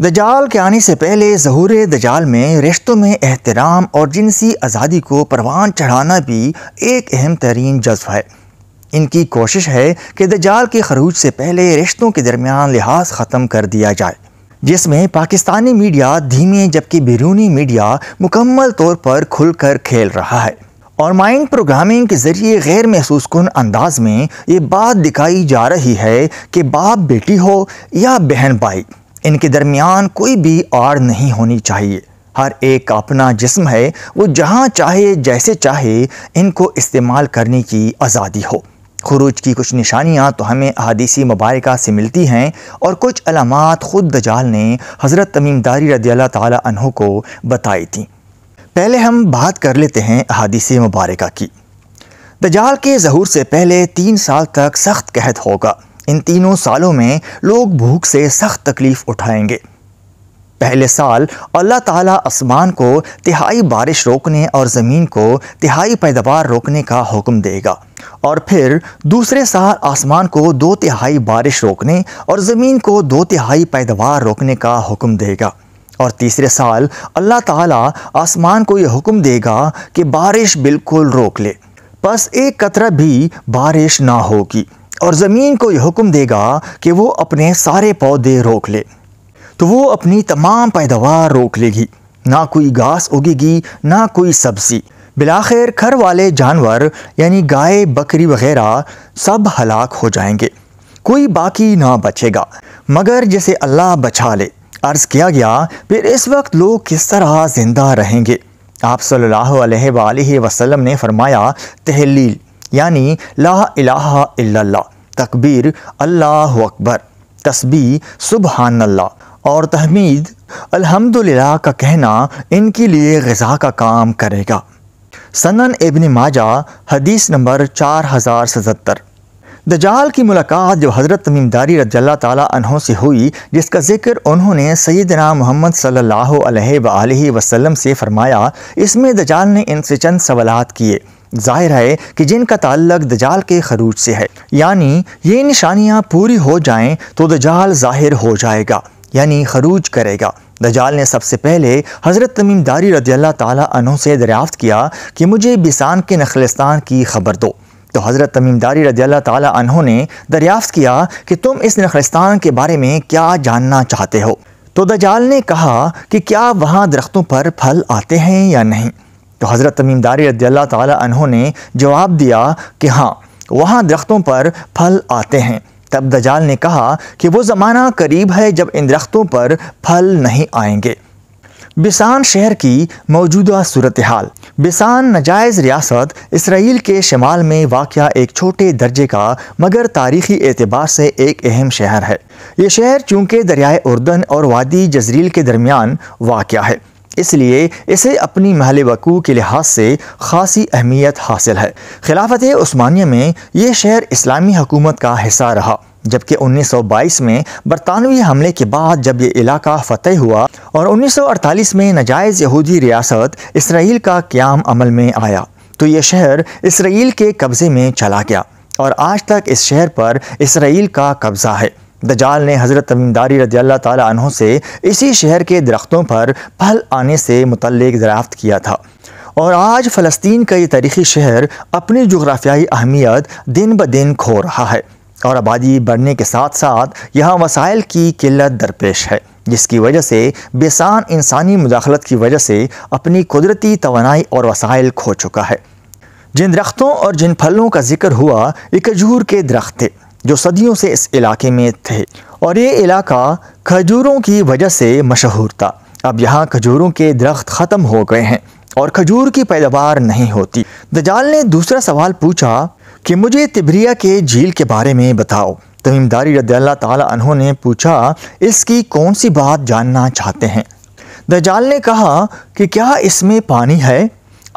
دجال کے آنے سے پہلے ظہور دجال میں رشتوں میں احترام اور جنسی آزادی کو پروان چڑھانا بھی ایک اہم ترین جذبہ ہے۔ ان کی کوشش ہے کہ دجال کے خروج سے پہلے رشتوں کے درمیان لحاظ ختم کر دیا جائے، جس میں پاکستانی میڈیا دھیمے جبکہ بیرونی میڈیا مکمل طور پر کھل کر کھیل رہا ہے، اور مائنڈ پروگرامنگ کے ذریعے غیر محسوس کن انداز میں یہ بات دکھائی جا رہی ہے کہ باپ بیٹی ہو یا بہن بھائی، ان کے درمیان کوئی بھی آڑ نہیں ہونی چاہیے۔ ہر ایک کا اپنا جسم ہے، وہ جہاں چاہے جیسے چاہے ان کو استعمال کرنے کی آزادی ہو۔ خروج کی کچھ نشانیاں تو ہمیں احادیث مبارکہ سے ملتی ہیں، اور کچھ علامات خود دجال نے حضرت تمیم داری رضی اللہ تعالی عنہ کو بتائی تھیں۔ پہلے ہم بات کر لیتے ہیں احادیث مبارکہ کی۔ دجال کے ظہور سے پہلے 3 سال تک سخت قحط ہوگا۔ ان تینوں سالوں میں لوگ بھوک سے سخت تکلیف اٹھائیں گے۔ پہلے سال اللہ تعالیٰ آسمان کو تہائی بارش روکنے اور زمین کو تہائی پیداوار روکنے کا حکم دے گا، اور پھر دوسرے سال آسمان کو 2/3 بارش روکنے اور زمین کو 2/3 پیداوار روکنے کا حکم دے گا، اور تیسرے سال اللہ تعالیٰ آسمان کو یہ حکم دے گا کہ بارش بالکل روک لے، پس ایک قطرہ بھی بارش نہ ہوگی، اور زمین کو یہ حکم دے گا کہ وہ اپنے سارے پودے روک لے، تو وہ اپنی تمام پیداوار روک لے گی، نہ کوئی گھاس اگے گی نہ کوئی سبزی۔ بالآخر گھر والے جانور یعنی گائے بکری وغیرہ سب ہلاک ہو جائیں گے، کوئی باقی نہ بچے گا مگر جسے اللہ بچا لے۔ عرض کیا گیا پھر اس وقت لوگ کس طرح زندہ رہیں گے؟ آپ صلی اللہ علیہ وآلہ وسلم نے فرمایا، تحلیل یعنی لا الہ الا اللہ، تکبیر اللہ اکبر، تسبیح سبحان اللہ، اور تحمید الحمدللہ کا کہنا ان کے لیے غذا کا کام کرے گا۔ سنن ابن ماجہ حدیث نمبر 4077۔ دجال کی ملاقات جو حضرت تمیم داری رضی اللہ تعالیٰ عنہ سے ہوئی، جس کا ذکر انہوں نے سیدنا محمد صلی اللہ علیہ وآلہ وسلم سے فرمایا، اس میں دجال نے ان سے چند سوالات کیے۔ ظاہر ہے کہ جن کا تعلق دجال کے خروج سے ہے، یعنی یہ نشانیاں پوری ہو جائیں تو دجال ظاہر ہو جائے گا، یعنی خروج کرے گا۔ دجال نے سب سے پہلے حضرت تمیم داری رضی اللہ تعالیٰ عنہ سے دریافت کیا کہ مجھے بیسان کے نخلستان کی خبر دو، تو حضرت تمیم داری رضی اللہ تعالیٰ عنہ نے دریافت کیا کہ تم اس نخلستان کے بارے میں کیا جاننا چاہتے ہو؟ تو دجال نے کہا کہ کیا وہاں درختوں پر پھل آتے ہیں یا نہیں؟ تو حضرت تمیم داری رضی اللہ تعالیٰ عنہ نے جواب دیا کہ ہاں، وہاں درختوں پر پھل آتے ہیں۔ تب دجال نے کہا کہ وہ زمانہ قریب ہے جب ان درختوں پر پھل نہیں آئیں گے۔ بیسان شہر کی موجودہ صورتحال۔ بیسان نجائز ریاست اسرائیل کے شمال میں واقع ایک چھوٹے درجے کا مگر تاریخی اعتبار سے ایک اہم شہر ہے۔ یہ شہر چونکہ دریائے اردن اور وادی جزریل کے درمیان واقع ہے، اس لیے اسے اپنی محل وقوع کے لحاظ سے خاصی اہمیت حاصل ہے۔ خلافت عثمانیہ میں یہ شہر اسلامی حکومت کا حصہ رہا، جبکہ 1922 میں برطانوی حملے کے بعد جب یہ علاقہ فتح ہوا اور 1948 میں نجائز یہودی ریاست اسرائیل کا قیام عمل میں آیا، تو یہ شہر اسرائیل کے قبضے میں چلا گیا، اور آج تک اس شہر پر اسرائیل کا قبضہ ہے۔ دجال نے حضرت تمیم داری رضی اللہ تعالیٰ عنہ سے اسی شہر کے درختوں پر پھل آنے سے متعلق دریافت کیا تھا، اور آج فلسطین کا یہ تاریخی شہر اپنی جغرافیائی اہمیت دن بدن کھو رہا ہے، اور آبادی بڑھنے کے ساتھ ساتھ یہاں وسائل کی قلت درپیش ہے، جس کی وجہ سے بیسان انسانی مداخلت کی وجہ سے اپنی قدرتی توانائی اور وسائل کھو چکا ہے۔ جن درختوں اور جن پھلوں کا ذکر ہوا، یہ کھجور کے درخت تھے جو صدیوں سے اس علاقے میں تھے، اور یہ علاقہ کھجوروں کی وجہ سے مشہور تھا۔ اب یہاں کھجوروں کے درخت ختم ہو گئے ہیں اور کھجور کی پیداوار نہیں ہوتی۔ دجال نے دوسرا سوال پوچھا کہ مجھے تبریہ کے جھیل کے بارے میں بتاؤ۔ تمیم داری رضی اللہ تعالیٰ عنہ نے پوچھا، اس کی کون سی بات جاننا چاہتے ہیں؟ دجال نے کہا کہ کیا اس میں پانی ہے؟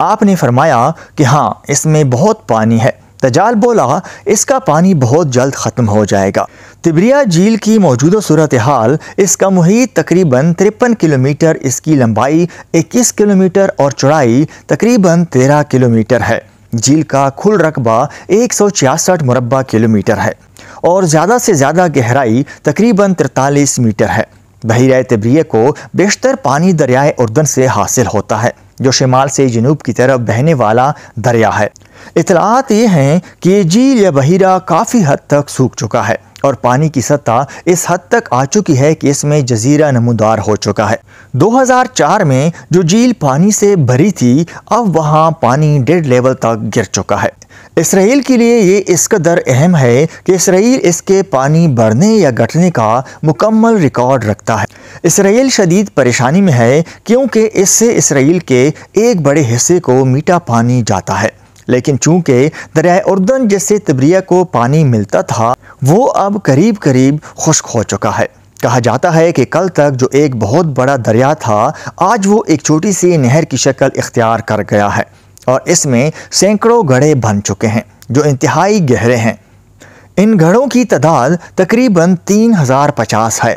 آپ نے فرمایا کہ ہاں، اس میں بہت پانی ہے۔ دجال بولا، اس کا پانی بہت جلد ختم ہو جائے گا۔ تبریہ جھیل کی موجودہ صورتحال، اس کا محیط تقریباً 53 کلومیٹر، اس کی لمبائی 21 کلومیٹر اور چوڑائی تقریباً 13 کلومیٹر ہے۔ جھیل کا کل رقبہ 166 مربع کلومیٹر ہے، اور زیادہ سے زیادہ گہرائی تقریباً 43 میٹر ہے۔ بحیرہ تبریہ کو بیشتر پانی دریائے اردن سے حاصل ہوتا ہے جو شمال سے جنوب کی طرف بہنے والا دریا ہے۔ اطلاعات یہ ہیں کہ یہ جھیل یا بحیرہ کافی حد تک سوکھ چکا ہے اور پانی کی سطح اس حد تک آ چکی ہے کہ اس میں جزیرہ نمودار ہو چکا ہے۔ 2004 میں جو جھیل پانی سے بھری تھی اب وہاں پانی ڈیڈ لیول تک گر چکا ہے۔ اسرائیل کے لیے یہ اس قدر اہم ہے کہ اسرائیل اس کے پانی بڑھنے یا گھٹنے کا مکمل ریکارڈ رکھتا ہے۔ اسرائیل شدید پریشانی میں ہے کیونکہ اس سے اسرائیل کے ایک بڑے حصے کو میٹھا پانی جاتا ہے، لیکن چونکہ دریائے اردن جس سے تبریہ کو پانی ملتا تھا وہ اب قریب قریب خشک ہو چکا ہے۔ کہا جاتا ہے کہ کل تک جو ایک بہت بڑا دریا تھا آج وہ ایک چھوٹی سی نہر کی شکل اختیار کر گیا ہے اور اس میں سینکڑوں گڑھے بن چکے ہیں جو انتہائی گہرے ہیں۔ ان گڑھوں کی تعداد تقریباً 3050 ہے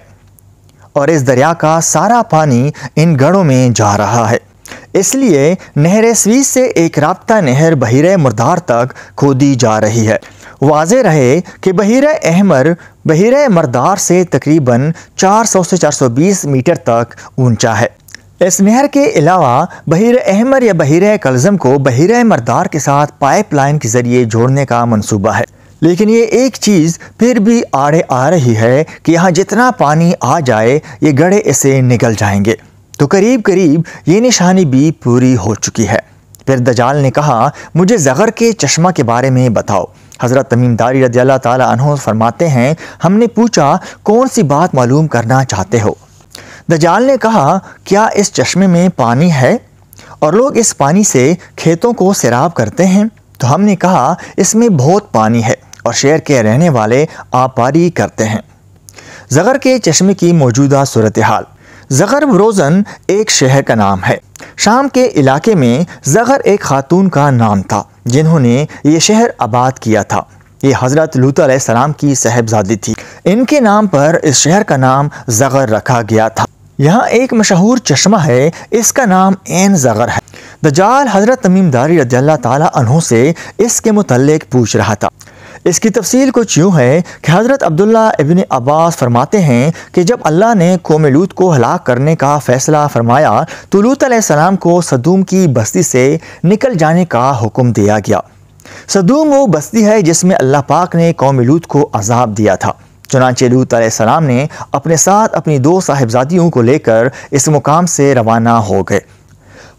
اور اس دریا کا سارا پانی ان گڑھوں میں جا رہا ہے۔ اس لیے نہر سویس سے ایک رابطہ نہر بحیرہ مردار تک کھودی جا رہی ہے۔ واضح رہے کہ بحیرہ احمر بحیرہ مردار سے تقریباً 400 سے 420 میٹر تک اونچا ہے۔ اس نہر کے علاوہ بحیرہ احمر یا بحیرہ کلزم کو بحیرہ مردار کے ساتھ پائپ لائن کے ذریعے جوڑنے کا منصوبہ ہے، لیکن یہ ایک چیز پھر بھی آڑے آ رہی ہے کہ یہاں جتنا پانی آ جائے یہ گڑھے اسے نگل جائیں گے، تو قریب قریب یہ نشانی بھی پوری ہو چکی ہے۔ پھر دجال نے کہا مجھے زغر کے چشمہ کے بارے میں بتاؤ۔ حضرت تمیم داری رضی اللہ تعالیٰ عنہ فرماتے ہیں ہم نے پوچھا کون سی بات معلوم کرنا چاہتے ہو؟ دجال نے کہا کیا اس چشمے میں پانی ہے اور لوگ اس پانی سے کھیتوں کو سیراب کرتے ہیں؟ تو ہم نے کہا اس میں بہت پانی ہے اور شہر کے رہنے والے آبپاری کرتے ہیں۔ زغر کے چشمے کی موجودہ صورتحال۔ زغر بروزن ایک شہر کا نام ہے۔ شام کے علاقے میں زغر ایک خاتون کا نام تھا جنہوں نے یہ شہر آباد کیا تھا۔ یہ حضرت لوط علیہ السلام کی صاحبزادی تھی۔ ان کے نام پر اس شہر کا نام زغر رکھا گیا تھا۔ یہاں ایک مشہور چشمہ ہے، اس کا نام عین زغر ہے۔ دجال حضرت تمیم داری رضی اللہ تعالیٰ عنہ سے اس کے متعلق پوچھ رہا تھا۔ اس کی تفصیل کچھ یوں ہے کہ حضرت عبداللہ ابن عباس فرماتے ہیں کہ جب اللہ نے قوم لوط کو ہلاک کرنے کا فیصلہ فرمایا تو لوط علیہ السلام کو صدوم کی بستی سے نکل جانے کا حکم دیا گیا۔ صدوم وہ بستی ہے جس میں اللہ پاک نے قوم لوط کو عذاب دیا تھا۔ چنانچہ لوط علیہ السلام نے اپنے ساتھ اپنی 2 صاحبزادیوں کو لے کر اس مقام سے روانہ ہو گئے۔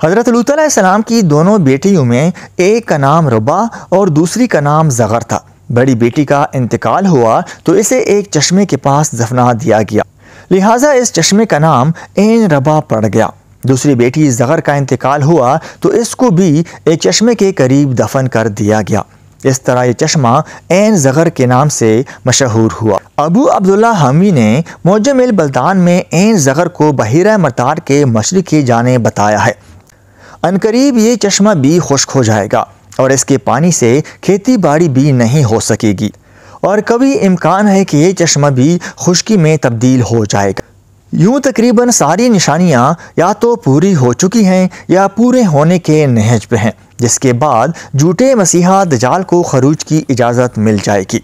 حضرت لوط علیہ السلام کی دونوں بیٹیوں میں ایک کا نام ربا اور دوسری کا نام زغر تھا۔ بڑی بیٹی کا انتقال ہوا تو اسے ایک چشمے کے پاس دفنا دیا گیا، لہٰذا اس چشمے کا نام عین ربا پڑ گیا۔ دوسری بیٹی زغر کا انتقال ہوا تو اس کو بھی ایک چشمے کے قریب دفن کر دیا گیا۔ اس طرح یہ چشمہ عین زغر کے نام سے مشہور ہوا۔ ابو عبداللہ حامی نے معجم البلدان میں عین زغر کو بحیرہ مردار کے مشرق کی جانب بتایا ہے۔ عنقریب یہ چشمہ بھی خشک ہو جائے گا اور اس کے پانی سے کھیتی باڑی بھی نہیں ہو سکے گی، اور کبھی امکان ہے کہ یہ چشمہ بھی خشکی میں تبدیل ہو جائے گا۔ یوں تقریباً ساری نشانیاں یا تو پوری ہو چکی ہیں یا پورے ہونے کے نہج پہ ہیں، جس کے بعد جھوٹے مسیحا دجال کو خروج کی اجازت مل جائے گی۔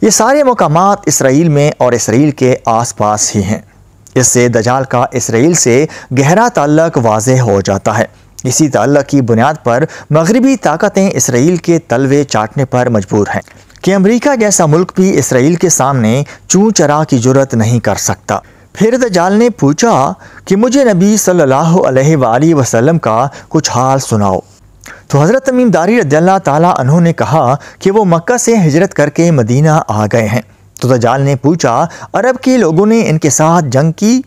یہ سارے مقامات اسرائیل میں اور اسرائیل کے آس پاس ہی ہیں۔ اس سے دجال کا اسرائیل سے گہرا تعلق واضح ہو جاتا ہے۔ اسی تعلق کی بنیاد پر مغربی طاقتیں اسرائیل کے تلوے چاٹنے پر مجبور ہیں کہ امریکہ جیسا ملک بھی اسرائیل کے سامنے چوں چرا کی جرت نہیں کر سکتا۔ پھر دجال نے پوچھا کہ مجھے نبی صلی اللہ علیہ وآلہ وسلم کا کچھ حال سناؤ۔ تو حضرت تمیم داری رضی اللہ تعالیٰ عنہ نے کہا کہ وہ مکہ سے ہجرت کر کے مدینہ آ گئے ہیں۔ تو دجال نے پوچھا عرب کے لوگوں نے ان کے ساتھ جنگ کی؟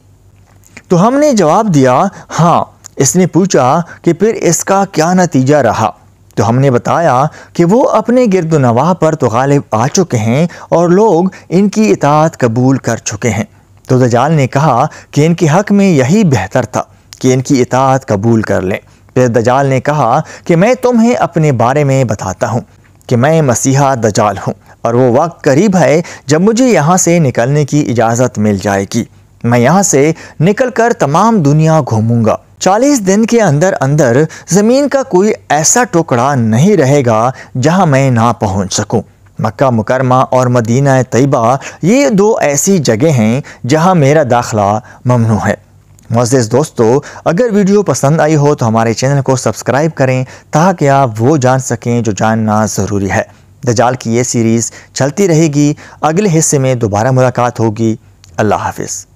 تو ہم نے جواب دیا ہاں۔ اس نے پوچھا کہ پھر اس کا کیا نتیجہ رہا؟ تو ہم نے بتایا کہ وہ اپنے گرد و نواح پر تو غالب آ چکے ہیں اور لوگ ان کی اطاعت قبول کر چکے ہیں۔ تو دجال نے کہا کہ ان کے حق میں یہی بہتر تھا کہ ان کی اطاعت قبول کر لیں۔ پھر دجال نے کہا کہ میں تمہیں اپنے بارے میں بتاتا ہوں کہ میں مسیحا دجال ہوں اور وہ وقت قریب ہے جب مجھے یہاں سے نکلنے کی اجازت مل جائے گی۔ میں یہاں سے نکل کر تمام دنیا گھوموں گا۔ 40 دن کے اندر اندر زمین کا کوئی ایسا ٹکڑا نہیں رہے گا جہاں میں نہ پہنچ سکوں۔ مکہ مکرمہ اور مدینہ طیبہ یہ دو ایسی جگہ ہیں جہاں میرا داخلہ ممنوع ہے۔ معزز دوستو، اگر ویڈیو پسند آئی ہو تو ہمارے چینل کو سبسکرائب کریں تاکہ آپ وہ جان سکیں جو جاننا ضروری ہے۔ دجال کی یہ سیریز چلتی رہے گی، اگلے حصے میں دوبارہ ملاقات ہوگی۔ اللہ حافظ۔